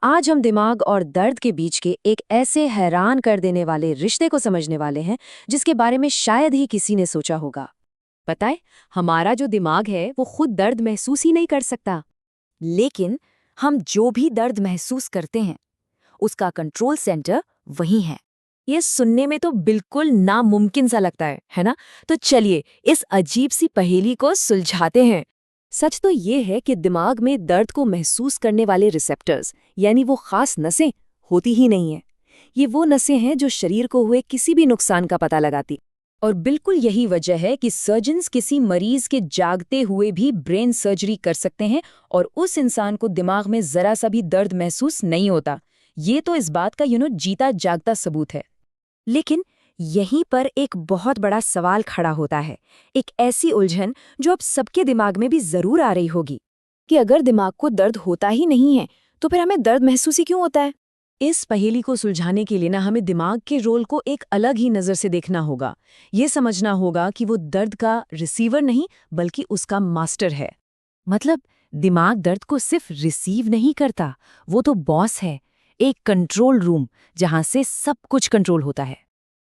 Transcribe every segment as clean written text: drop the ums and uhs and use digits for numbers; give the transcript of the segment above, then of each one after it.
आज हम दिमाग और दर्द के बीच के एक ऐसे हैरान कर देने वाले रिश्ते को समझने वाले हैं जिसके बारे में शायद ही किसी ने सोचा होगा। पता है, हमारा जो दिमाग है वो खुद दर्द महसूस ही नहीं कर सकता। लेकिन हम जो भी दर्द महसूस करते हैं उसका कंट्रोल सेंटर वही है। ये सुनने में तो बिल्कुल नामुमकिन सा लगता है ना? तो चलिए इस अजीब सी पहेली को सुलझाते हैं। सच तो ये है कि दिमाग में दर्द को महसूस करने वाले रिसेप्टर्स यानी वो खास नसें होती ही नहीं है। ये वो नसें हैं जो शरीर को हुए किसी भी नुकसान का पता लगाती। और बिल्कुल यही वजह है कि सर्जन्स किसी मरीज के जागते हुए भी ब्रेन सर्जरी कर सकते हैं और उस इंसान को दिमाग में जरा सा भी दर्द महसूस नहीं होता। ये तो इस बात का जीता जागता सबूत है। लेकिन यहीं पर एक बहुत बड़ा सवाल खड़ा होता है, एक ऐसी उलझन जो अब सबके दिमाग में भी जरूर आ रही होगी कि अगर दिमाग को दर्द होता ही नहीं है तो फिर हमें दर्द महसूस ही क्यों होता है। इस पहेली को सुलझाने के लिए हमें दिमाग के रोल को एक अलग ही नज़र से देखना होगा। ये समझना होगा कि वो दर्द का रिसीवर नहीं बल्कि उसका मास्टर है। मतलब दिमाग दर्द को सिर्फ रिसीव नहीं करता, वो तो बॉस है, एक कंट्रोल रूम जहां से सब कुछ कंट्रोल होता है।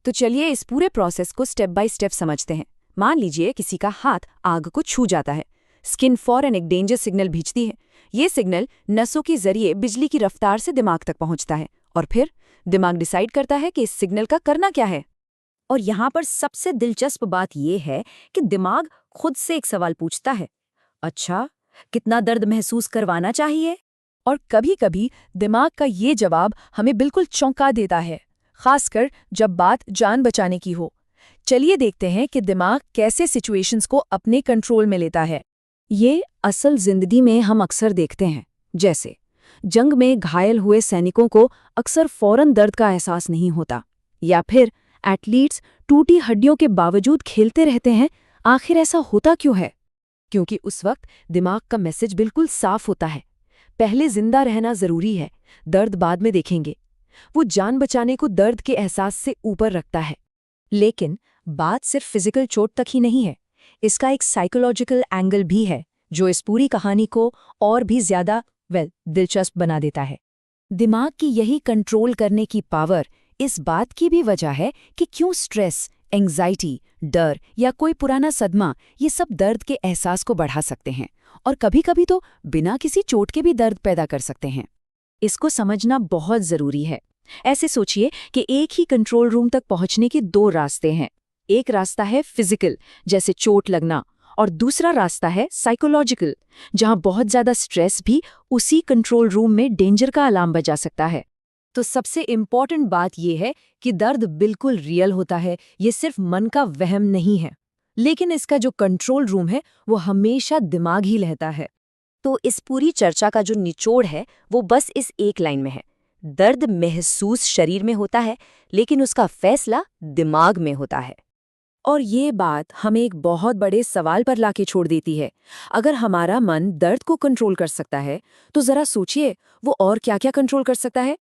तो चलिए इस पूरे प्रोसेस को स्टेप बाय स्टेप समझते हैं। मान लीजिए किसी का हाथ आग को छू जाता है। स्किन फौरन एक डेंजर सिग्नल भेजती है। ये सिग्नल नसों के जरिए बिजली की रफ्तार से दिमाग तक पहुंचता है और फिर दिमाग डिसाइड करता है कि इस सिग्नल का करना क्या है। और यहाँ पर सबसे दिलचस्प बात यह है कि दिमाग खुद से एक सवाल पूछता है, अच्छा कितना दर्द महसूस करवाना चाहिए? और कभी-कभी दिमाग का ये जवाब हमें बिल्कुल चौंका देता है, खासकर जब बात जान बचाने की हो। चलिए देखते हैं कि दिमाग कैसे सिचुएशंस को अपने कंट्रोल में लेता है। ये असल जिंदगी में हम अक्सर देखते हैं। जैसे जंग में घायल हुए सैनिकों को अक्सर फौरन दर्द का एहसास नहीं होता, या फिर एथलीट्स टूटी हड्डियों के बावजूद खेलते रहते हैं। आखिर ऐसा होता क्यों है? क्योंकि उस वक्त दिमाग का मैसेज बिल्कुल साफ होता है, पहले जिंदा रहना जरूरी है, दर्द बाद में देखेंगे। वो जान बचाने को दर्द के एहसास से ऊपर रखता है। लेकिन बात सिर्फ फिजिकल चोट तक ही नहीं है, इसका एक साइकोलॉजिकल एंगल भी है जो इस पूरी कहानी को और भी ज्यादा दिलचस्प बना देता है। दिमाग की यही कंट्रोल करने की पावर इस बात की भी वजह है कि क्यों स्ट्रेस, एंग्जाइटी, डर या कोई पुराना सदमा ये सब दर्द के एहसास को बढ़ा सकते हैं और कभी-कभी तो बिना किसी चोट के भी दर्द पैदा कर सकते हैं। इसको समझना बहुत जरूरी है। ऐसे सोचिए कि एक ही कंट्रोल रूम तक पहुंचने के दो रास्ते हैं। एक रास्ता है फिजिकल, जैसे चोट लगना, और दूसरा रास्ता है साइकोलॉजिकल, जहां बहुत ज्यादा स्ट्रेस भी उसी कंट्रोल रूम में डेंजर का अलार्म बजा सकता है। तो सबसे इम्पॉर्टेंट बात यह है कि दर्द बिल्कुल रियल होता है, ये सिर्फ मन का वहम नहीं है। लेकिन इसका जो कंट्रोल रूम है वो हमेशा दिमाग ही रहता है। तो इस पूरी चर्चा का जो निचोड़ है वो बस इस एक लाइन में है, दर्द महसूस शरीर में होता है लेकिन उसका फैसला दिमाग में होता है। और ये बात हमें एक बहुत बड़े सवाल पर लाके छोड़ देती है। अगर हमारा मन दर्द को कंट्रोल कर सकता है तो जरा सोचिए वो और क्या-क्या कंट्रोल कर सकता है।